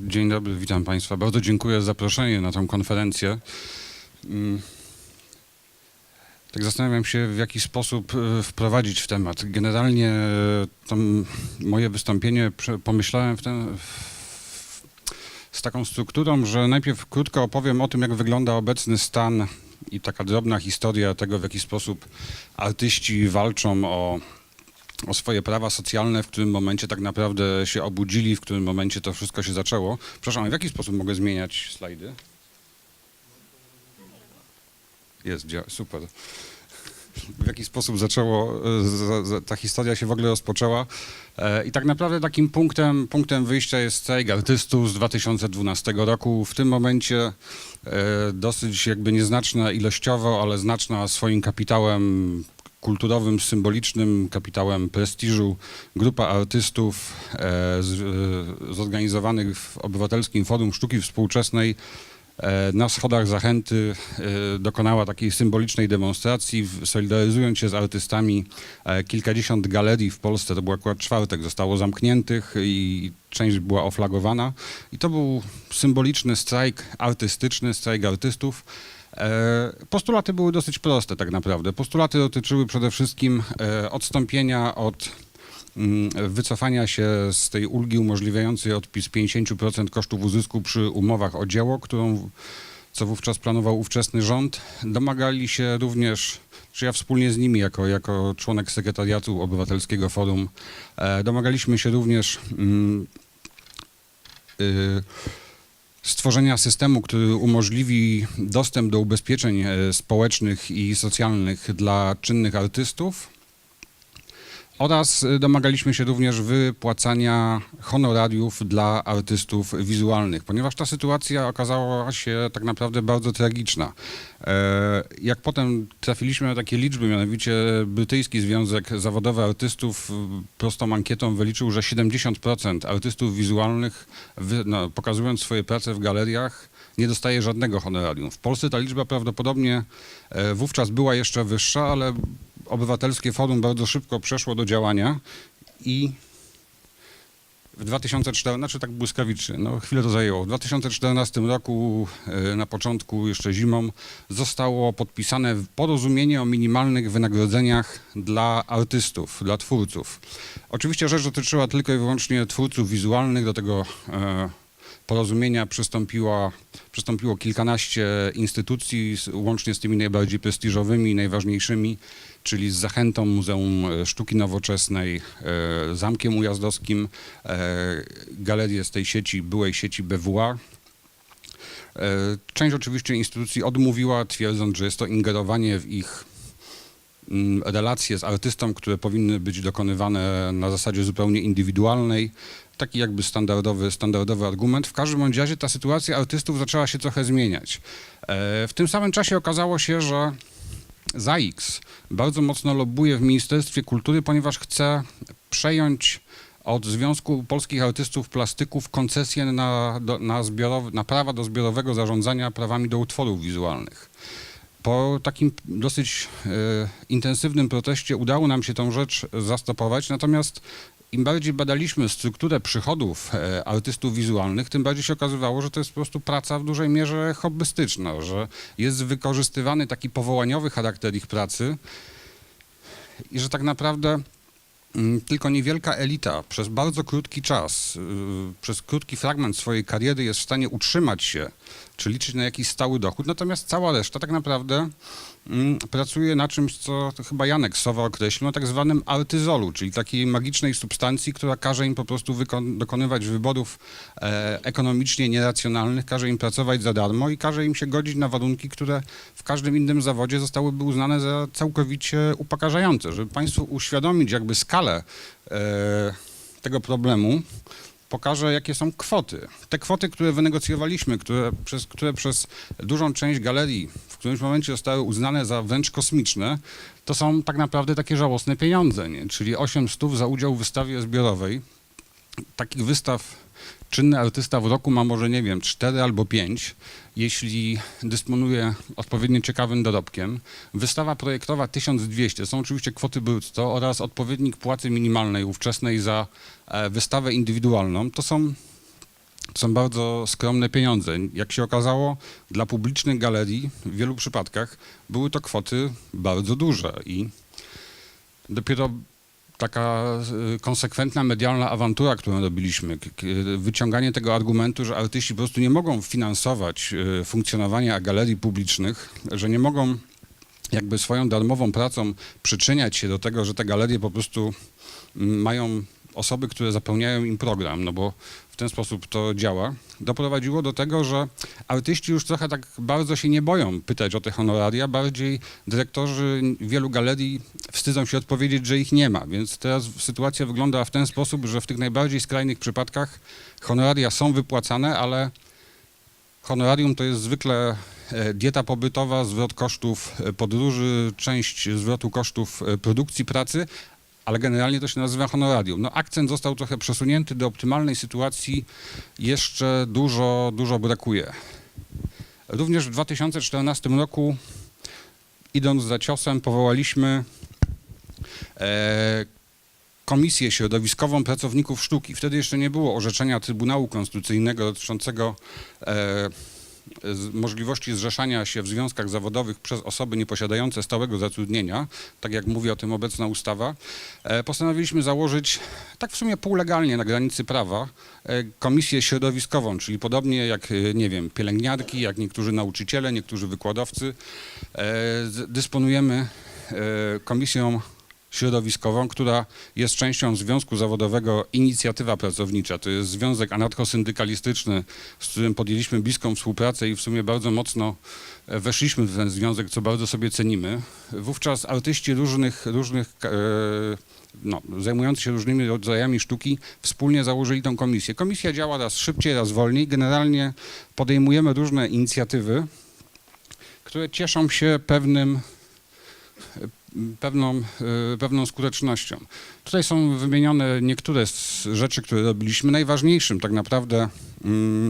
Dzień dobry, witam Państwa. Bardzo dziękuję za zaproszenie na tę konferencję. Tak zastanawiam się, w jaki sposób wprowadzić w temat. Generalnie to moje wystąpienie pomyślałem z taką strukturą, że najpierw krótko opowiem o tym, jak wygląda obecny stan i taka drobna historia tego, w jaki sposób artyści walczą o swoje prawa socjalne, w którym momencie tak naprawdę się obudzili, w którym momencie to wszystko się zaczęło. Przepraszam, w jaki sposób mogę zmieniać slajdy? Jest, super. W jaki sposób ta historia się w ogóle rozpoczęła. I tak naprawdę takim punktem wyjścia jest strajk artystów z 2012 roku. W tym momencie dosyć jakby nieznaczna ilościowo, ale znaczna swoim kapitałem kulturowym, symbolicznym, kapitałem prestiżu, grupa artystów zorganizowanych w Obywatelskim Forum Sztuki Współczesnej na schodach Zachęty dokonała takiej symbolicznej demonstracji, solidaryzując się z artystami. Kilkadziesiąt galerii w Polsce, to był akurat czwartek, zostało zamkniętych i część była oflagowana. I to był symboliczny strajk artystyczny, strajk artystów. Postulaty były dosyć proste tak naprawdę. Postulaty dotyczyły przede wszystkim odstąpienia od wycofania się z tej ulgi umożliwiającej odpis 50% kosztów uzysku przy umowach o dzieło, co wówczas planował ówczesny rząd. Domagali się również, czy ja wspólnie z nimi jako członek sekretariatu Obywatelskiego Forum, domagaliśmy się również stworzenia systemu, który umożliwi dostęp do ubezpieczeń społecznych i socjalnych dla czynnych artystów oraz domagaliśmy się również wypłacania honorariów dla artystów wizualnych, ponieważ ta sytuacja okazała się tak naprawdę bardzo tragiczna. Jak potem trafiliśmy na takie liczby, mianowicie Brytyjski Związek Zawodowy Artystów prostą ankietą wyliczył, że 70% artystów wizualnych, pokazując swoje prace w galeriach, nie dostaje żadnego honorarium. W Polsce ta liczba prawdopodobnie wówczas była jeszcze wyższa, ale Obywatelskie Forum bardzo szybko przeszło do działania i w 2014, znaczy tak błyskawicznie, chwilę to zajęło. W 2014 roku, na początku jeszcze zimą, zostało podpisane porozumienie o minimalnych wynagrodzeniach dla artystów, dla twórców. Oczywiście rzecz dotyczyła tylko i wyłącznie twórców wizualnych, do tego porozumienia przystąpiło kilkanaście instytucji, łącznie z tymi najbardziej prestiżowymi, najważniejszymi, czyli z Zachętą, Muzeum Sztuki Nowoczesnej, Zamkiem Ujazdowskim, galerię z tej sieci, byłej sieci BWA. Część oczywiście instytucji odmówiła, twierdząc, że jest to ingerowanie w ich relacje z artystą, które powinny być dokonywane na zasadzie zupełnie indywidualnej. Taki jakby standardowy argument. W każdym bądź razie ta sytuacja artystów zaczęła się trochę zmieniać. W tym samym czasie okazało się, że ZAIKS bardzo mocno lobbuje w Ministerstwie Kultury, ponieważ chce przejąć od Związku Polskich Artystów Plastyków koncesję na prawa do zbiorowego zarządzania prawami do utworów wizualnych. Po takim dosyć intensywnym proteście udało nam się tą rzecz zastopować, natomiast im bardziej badaliśmy strukturę przychodów artystów wizualnych, tym bardziej się okazywało, że to jest po prostu praca w dużej mierze hobbystyczna, że jest wykorzystywany taki powołaniowy charakter ich pracy i że tak naprawdę tylko niewielka elita przez bardzo krótki czas, przez krótki fragment swojej kariery jest w stanie utrzymać się, czy liczyć na jakiś stały dochód, natomiast cała reszta tak naprawdę pracuje na czymś, co chyba Janek Sowa określił, tak zwanym artyzolu, czyli takiej magicznej substancji, która każe im po prostu dokonywać wyborów ekonomicznie nieracjonalnych, każe im pracować za darmo i każe im się godzić na warunki, które w każdym innym zawodzie zostałyby uznane za całkowicie upokarzające. Żeby Państwu uświadomić jakby skalę tego problemu, pokażę, jakie są kwoty. Te kwoty, które wynegocjowaliśmy, które przez dużą część galerii w którymś momencie zostały uznane za wręcz kosmiczne, to są tak naprawdę takie żałosne pieniądze, nie? Czyli 800 za udział w wystawie zbiorowej. Takich wystaw czynny artysta w roku ma może, nie wiem, 4 albo 5, jeśli dysponuje odpowiednio ciekawym dorobkiem. Wystawa projektowa 1200, są oczywiście kwoty brutto oraz odpowiednik płacy minimalnej ówczesnej za wystawę indywidualną. To są bardzo skromne pieniądze. Jak się okazało, dla publicznych galerii w wielu przypadkach były to kwoty bardzo duże i dopiero taka konsekwentna medialna awantura, którą robiliśmy, wyciąganie tego argumentu, że artyści po prostu nie mogą finansować funkcjonowania galerii publicznych, że nie mogą jakby swoją darmową pracą przyczyniać się do tego, że te galerie po prostu mają osoby, które zapełniają im program, no bo w ten sposób to działa, doprowadziło do tego, że artyści już trochę tak bardzo się nie boją pytać o te honoraria, bardziej dyrektorzy wielu galerii wstydzą się odpowiedzieć, że ich nie ma, więc teraz sytuacja wygląda w ten sposób, że w tych najbardziej skrajnych przypadkach honoraria są wypłacane, ale honorarium to jest zwykle dieta pobytowa, zwrot kosztów podróży, część zwrotu kosztów produkcji pracy, ale generalnie to się nazywa honorarium. No, akcent został trochę przesunięty do optymalnej sytuacji, jeszcze dużo brakuje. Również w 2014 roku, idąc za ciosem, powołaliśmy Komisję Środowiskową Pracowników Sztuki. Wtedy jeszcze nie było orzeczenia Trybunału Konstytucyjnego dotyczącego możliwości zrzeszania się w związkach zawodowych przez osoby nieposiadające stałego zatrudnienia, tak jak mówi o tym obecna ustawa. Postanowiliśmy założyć, tak w sumie półlegalnie na granicy prawa, komisję środowiskową, czyli podobnie jak, nie wiem, pielęgniarki, jak niektórzy nauczyciele, niektórzy wykładowcy. Dysponujemy komisją środowiskową, która jest częścią Związku Zawodowego Inicjatywa Pracownicza. To jest związek anarchosyndykalistyczny, z którym podjęliśmy bliską współpracę i w sumie bardzo mocno weszliśmy w ten związek, co bardzo sobie cenimy. Wówczas artyści zajmujący się różnymi rodzajami sztuki wspólnie założyli tę komisję. Komisja działa raz szybciej, raz wolniej. Generalnie podejmujemy różne inicjatywy, które cieszą się pewną skutecznością. Tutaj są wymienione niektóre z rzeczy, które robiliśmy. Najważniejszym tak naprawdę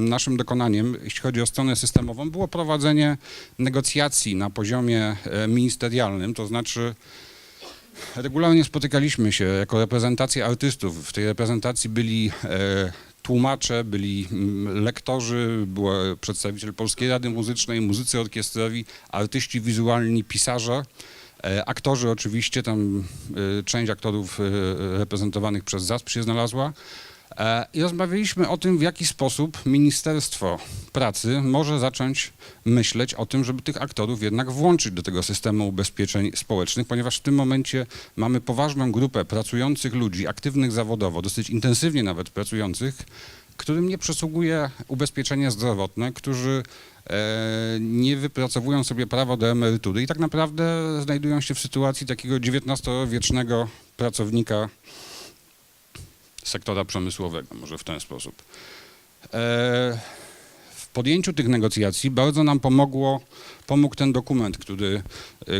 naszym dokonaniem, jeśli chodzi o stronę systemową, było prowadzenie negocjacji na poziomie ministerialnym, to znaczy regularnie spotykaliśmy się jako reprezentacja artystów. W tej reprezentacji byli tłumacze, byli lektorzy, był przedstawiciel Polskiej Rady Muzycznej, muzycy orkiestrowi, artyści wizualni, pisarze. Aktorzy oczywiście, tam część aktorów reprezentowanych przez ZASP się znalazła i rozmawialiśmy o tym, w jaki sposób Ministerstwo Pracy może zacząć myśleć o tym, żeby tych aktorów jednak włączyć do tego systemu ubezpieczeń społecznych, ponieważ w tym momencie mamy poważną grupę pracujących ludzi, aktywnych zawodowo, dosyć intensywnie nawet pracujących, którym nie przysługuje ubezpieczenie zdrowotne, którzy nie wypracowują sobie prawa do emerytury i tak naprawdę znajdują się w sytuacji takiego XIX-wiecznego pracownika sektora przemysłowego, może w ten sposób. W podjęciu tych negocjacji bardzo nam pomógł ten dokument, który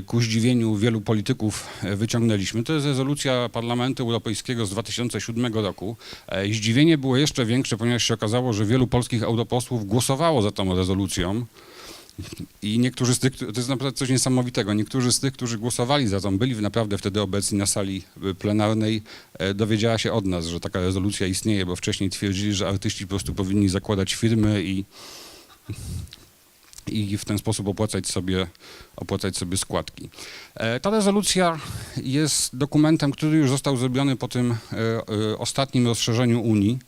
ku zdziwieniu wielu polityków wyciągnęliśmy. To jest rezolucja Parlamentu Europejskiego z 2007 roku. Zdziwienie było jeszcze większe, ponieważ się okazało, że wielu polskich europosłów głosowało za tą rezolucją. I niektórzy z tych, to jest naprawdę coś niesamowitego, niektórzy z tych, którzy głosowali za tą, byli naprawdę wtedy obecni na sali plenarnej, dowiedziała się od nas, że taka rezolucja istnieje, bo wcześniej twierdzili, że artyści po prostu powinni zakładać firmy i w ten sposób opłacać sobie składki. Ta rezolucja jest dokumentem, który już został zrobiony po tym ostatnim rozszerzeniu Unii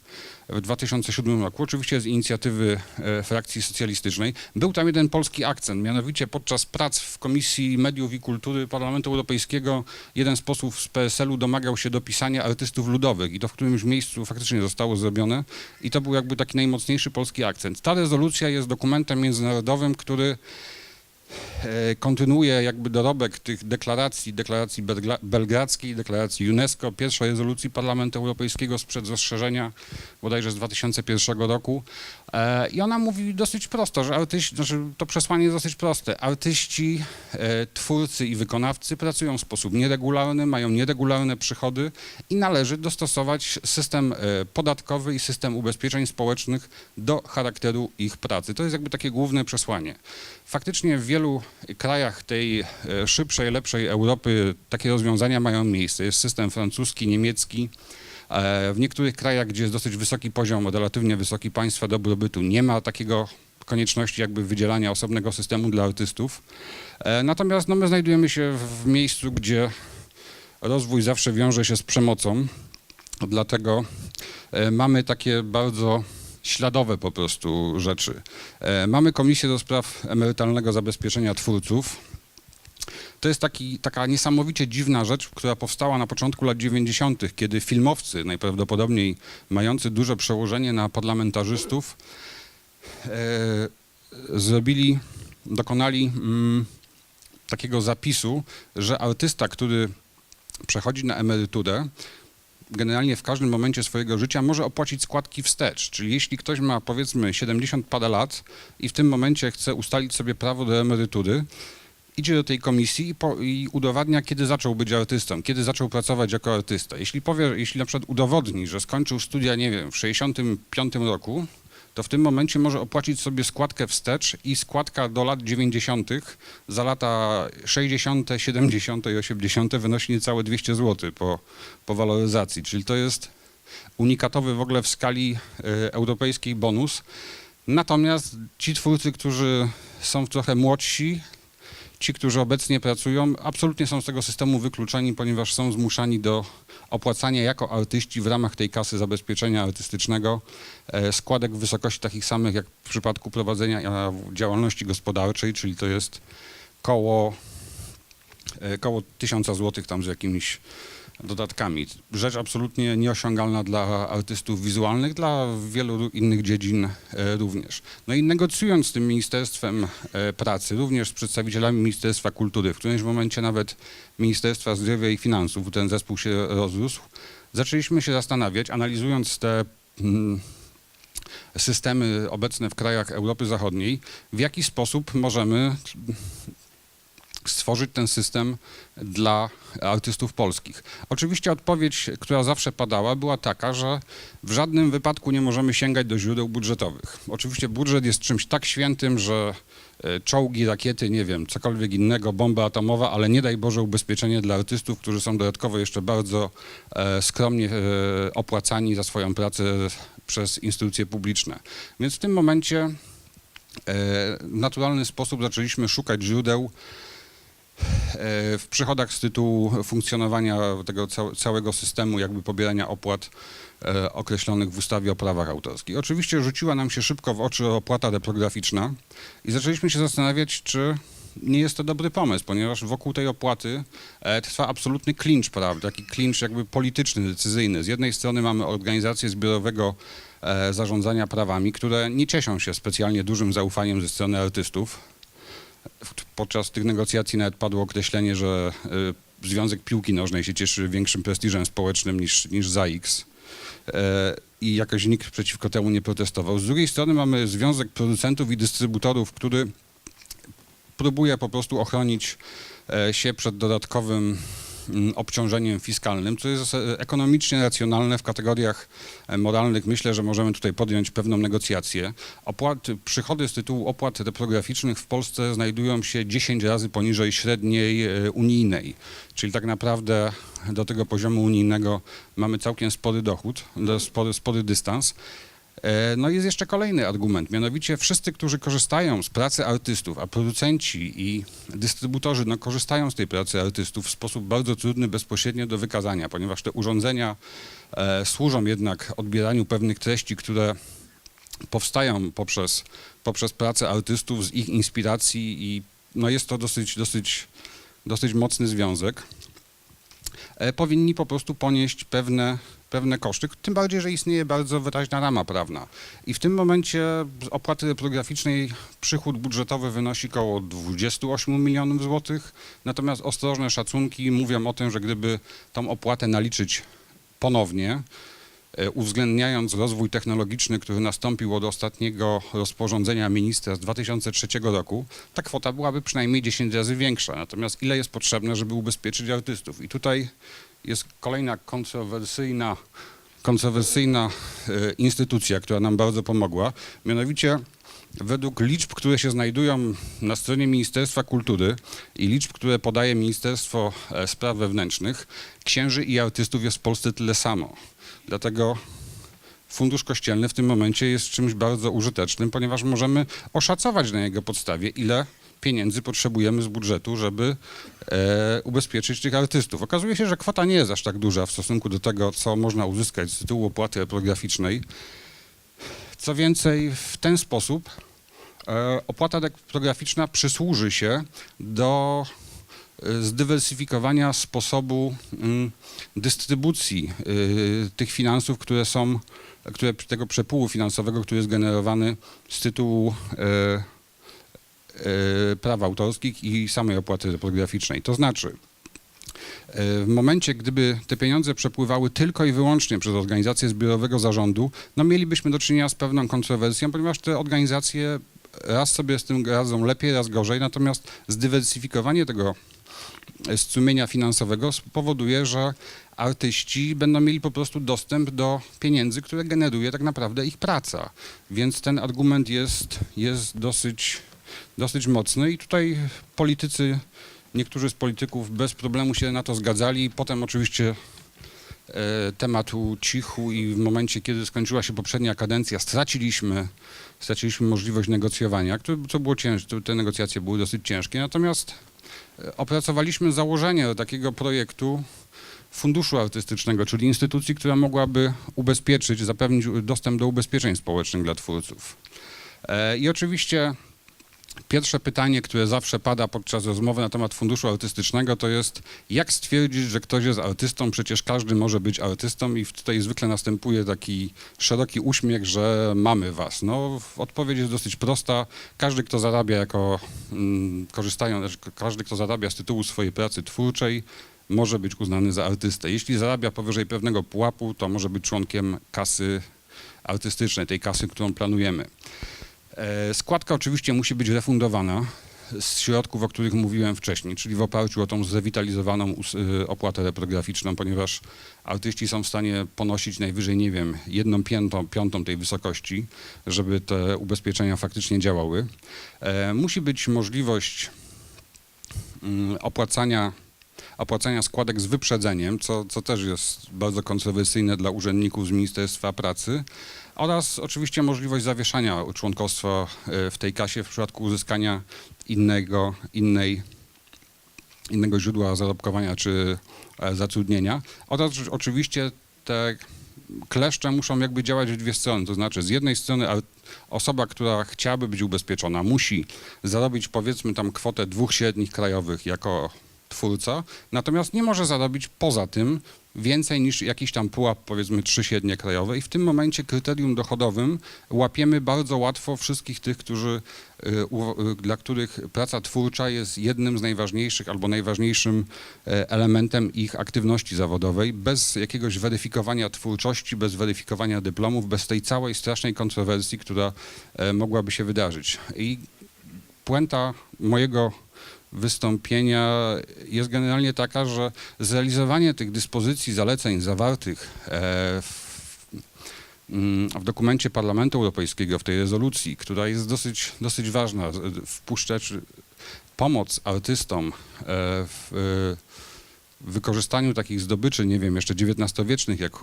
w 2007 roku, oczywiście z inicjatywy frakcji socjalistycznej. Był tam jeden polski akcent, mianowicie podczas prac w Komisji Mediów i Kultury Parlamentu Europejskiego jeden z posłów z PSL-u domagał się dopisania artystów ludowych i to w którymś miejscu faktycznie zostało zrobione i to był jakby taki najmocniejszy polski akcent. Ta rezolucja jest dokumentem międzynarodowym, który kontynuuje jakby dorobek tych deklaracji belgradzkiej, deklaracji UNESCO, pierwszej rezolucji Parlamentu Europejskiego sprzed rozszerzenia, bodajże z 2001 roku. I ona mówi dosyć prosto, że to przesłanie jest dosyć proste. Artyści, twórcy i wykonawcy pracują w sposób nieregularny, mają nieregularne przychody i należy dostosować system podatkowy i system ubezpieczeń społecznych do charakteru ich pracy. To jest jakby takie główne przesłanie. Faktycznie w wielu krajach tej szybszej, lepszej Europy takie rozwiązania mają miejsce. Jest system francuski, niemiecki, W niektórych krajach, gdzie jest dosyć wysoki poziom, relatywnie wysoki państwa dobrobytu, nie ma takiego konieczności jakby wydzielania osobnego systemu dla artystów. Natomiast no, my znajdujemy się w miejscu, gdzie rozwój zawsze wiąże się z przemocą, dlatego mamy takie bardzo śladowe po prostu rzeczy. Mamy Komisję do Spraw Emerytalnego Zabezpieczenia Twórców. To jest taka niesamowicie dziwna rzecz, która powstała na początku lat 90., kiedy filmowcy, najprawdopodobniej mający duże przełożenie na parlamentarzystów, dokonali takiego zapisu, że artysta, który przechodzi na emeryturę, generalnie w każdym momencie swojego życia może opłacić składki wstecz. Czyli jeśli ktoś ma powiedzmy 70 parę lat i w tym momencie chce ustalić sobie prawo do emerytury, idzie do tej komisji i udowadnia, kiedy zaczął być artystą, kiedy zaczął pracować jako artysta. Jeśli na przykład udowodni, że skończył studia, nie wiem, w 65 roku, to w tym momencie może opłacić sobie składkę wstecz i składka do lat 90. za lata 60., 70. i 80. wynosi niecałe 200 zł po waloryzacji. Czyli to jest unikatowy w ogóle w skali europejskiej bonus. Natomiast ci twórcy, którzy są trochę młodsi, ci, którzy obecnie pracują, absolutnie są z tego systemu wykluczeni, ponieważ są zmuszani do opłacania jako artyści w ramach tej kasy zabezpieczenia artystycznego składek w wysokości takich samych jak w przypadku prowadzenia działalności gospodarczej, czyli to jest koło 1000 zł tam z jakimiś dodatkami. Rzecz absolutnie nieosiągalna dla artystów wizualnych, dla wielu innych dziedzin również. No i negocjując z tym Ministerstwem Pracy, również z przedstawicielami Ministerstwa Kultury, w którymś momencie nawet Ministerstwa Zdrowia i Finansów, ten zespół się rozrósł, zaczęliśmy się zastanawiać, analizując te systemy obecne w krajach Europy Zachodniej, w jaki sposób możemy stworzyć ten system dla artystów polskich. Oczywiście odpowiedź, która zawsze padała, była taka, że w żadnym wypadku nie możemy sięgać do źródeł budżetowych. Oczywiście budżet jest czymś tak świętym, że czołgi, rakiety, nie wiem, cokolwiek innego, bomba atomowa, ale nie daj Boże ubezpieczenie dla artystów, którzy są dodatkowo jeszcze bardzo skromnie opłacani za swoją pracę przez instytucje publiczne. Więc w tym momencie w naturalny sposób zaczęliśmy szukać źródeł w przychodach z tytułu funkcjonowania tego całego systemu jakby pobierania opłat określonych w ustawie o prawach autorskich. Oczywiście rzuciła nam się szybko w oczy opłata reprograficzna i zaczęliśmy się zastanawiać, czy nie jest to dobry pomysł, ponieważ wokół tej opłaty trwa absolutny klincz, prawda, taki klincz jakby polityczny, decyzyjny. Z jednej strony mamy organizacje zbiorowego zarządzania prawami, które nie cieszą się specjalnie dużym zaufaniem ze strony artystów. Podczas tych negocjacji nawet padło określenie, że Związek Piłki Nożnej się cieszy większym prestiżem społecznym niż ZAIKS i jakoś nikt przeciwko temu nie protestował. Z drugiej strony mamy Związek Producentów i Dystrybutorów, który próbuje po prostu ochronić się przed dodatkowym obciążeniem fiskalnym, co jest ekonomicznie racjonalne w kategoriach moralnych. Myślę, że możemy tutaj podjąć pewną negocjację. Przychody z tytułu opłat reprograficznych w Polsce znajdują się 10 razy poniżej średniej unijnej, czyli tak naprawdę do tego poziomu unijnego mamy całkiem spory dochód, spory dystans. No i jest jeszcze kolejny argument, mianowicie wszyscy, którzy korzystają z pracy artystów, a producenci i dystrybutorzy korzystają z tej pracy artystów w sposób bardzo trudny bezpośrednio do wykazania, ponieważ te urządzenia służą jednak odbieraniu pewnych treści, które powstają poprzez pracę artystów, z ich inspiracji i no jest to dosyć mocny związek. Powinni po prostu ponieść pewne koszty, tym bardziej, że istnieje bardzo wyraźna rama prawna. I w tym momencie z opłaty reprograficznej przychód budżetowy wynosi około 28 milionów złotych, natomiast ostrożne szacunki mówią o tym, że gdyby tą opłatę naliczyć ponownie, uwzględniając rozwój technologiczny, który nastąpił od ostatniego rozporządzenia ministra z 2003 roku, ta kwota byłaby przynajmniej 10 razy większa. Natomiast ile jest potrzebne, żeby ubezpieczyć artystów? I tutaj jest kolejna kontrowersyjna instytucja, która nam bardzo pomogła. Mianowicie według liczb, które się znajdują na stronie Ministerstwa Kultury i liczb, które podaje Ministerstwo Spraw Wewnętrznych, księży i artystów jest w Polsce tyle samo. Dlatego Fundusz Kościelny w tym momencie jest czymś bardzo użytecznym, ponieważ możemy oszacować na jego podstawie, ile pieniędzy potrzebujemy z budżetu, żeby ubezpieczyć tych artystów. Okazuje się, że kwota nie jest aż tak duża w stosunku do tego, co można uzyskać z tytułu opłaty reprograficznej. Co więcej, w ten sposób opłata reprograficzna przysłuży się do zdywersyfikowania sposobu dystrybucji tych finansów, tego przepływu finansowego, który jest generowany z tytułu praw autorskich i samej opłaty reprograficznej. To znaczy, w momencie, gdyby te pieniądze przepływały tylko i wyłącznie przez organizacje zbiorowego zarządu, no mielibyśmy do czynienia z pewną kontrowersją, ponieważ te organizacje raz sobie z tym radzą lepiej, raz gorzej, natomiast zdywersyfikowanie tego strumienia finansowego spowoduje, że artyści będą mieli po prostu dostęp do pieniędzy, które generuje tak naprawdę ich praca. Więc ten argument jest dosyć mocny i tutaj niektórzy z polityków bez problemu się na to zgadzali. Potem oczywiście temat ucichł i w momencie, kiedy skończyła się poprzednia kadencja, straciliśmy możliwość negocjowania, co było ciężkie, te negocjacje były dosyć ciężkie, natomiast opracowaliśmy założenie takiego projektu funduszu artystycznego, czyli instytucji, która mogłaby zapewnić dostęp do ubezpieczeń społecznych dla twórców. I oczywiście pierwsze pytanie, które zawsze pada podczas rozmowy na temat funduszu artystycznego, to jest, jak stwierdzić, że ktoś jest artystą, przecież każdy może być artystą i tutaj zwykle następuje taki szeroki uśmiech, że mamy was. No, odpowiedź jest dosyć prosta. Każdy, kto zarabia każdy, kto zarabia z tytułu swojej pracy twórczej, może być uznany za artystę. Jeśli zarabia powyżej pewnego pułapu, to może być członkiem kasy artystycznej, tej kasy, którą planujemy. Składka oczywiście musi być refundowana z środków, o których mówiłem wcześniej, czyli w oparciu o tą zrewitalizowaną opłatę reprograficzną, ponieważ artyści są w stanie ponosić najwyżej, nie wiem, 1/5 tej wysokości, żeby te ubezpieczenia faktycznie działały. Musi być możliwość opłacania składek z wyprzedzeniem, co też jest bardzo kontrowersyjne dla urzędników z Ministerstwa Pracy, oraz oczywiście możliwość zawieszania członkostwa w tej kasie w przypadku uzyskania innego źródła zarobkowania czy zatrudnienia. Oraz oczywiście te kleszcze muszą jakby działać w dwie strony, to znaczy z jednej strony osoba, która chciałaby być ubezpieczona, musi zarobić powiedzmy tam kwotę 2 średnich krajowych jako twórca, natomiast nie może zarobić poza tym więcej niż jakiś tam pułap, powiedzmy 3 średnie krajowe i w tym momencie kryterium dochodowym łapiemy bardzo łatwo wszystkich tych, dla których praca twórcza jest jednym z najważniejszych albo najważniejszym elementem ich aktywności zawodowej, bez jakiegoś weryfikowania twórczości, bez weryfikowania dyplomów, bez tej całej strasznej kontrowersji, która mogłaby się wydarzyć. I puenta mojego wystąpienia jest generalnie taka, że zrealizowanie tych dyspozycji, zaleceń zawartych w dokumencie Parlamentu Europejskiego, w tej rezolucji, która jest dosyć ważna, pomoc artystom w wykorzystaniu takich zdobyczy, nie wiem, jeszcze XIX-wiecznych, jak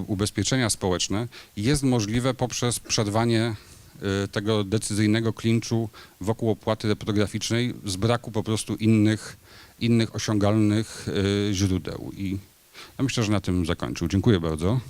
ubezpieczenia społeczne, jest możliwe poprzez przerwanie tego decyzyjnego klinczu wokół opłaty reprograficznej z braku po prostu innych osiągalnych źródeł. I ja myślę, że na tym zakończył. Dziękuję bardzo.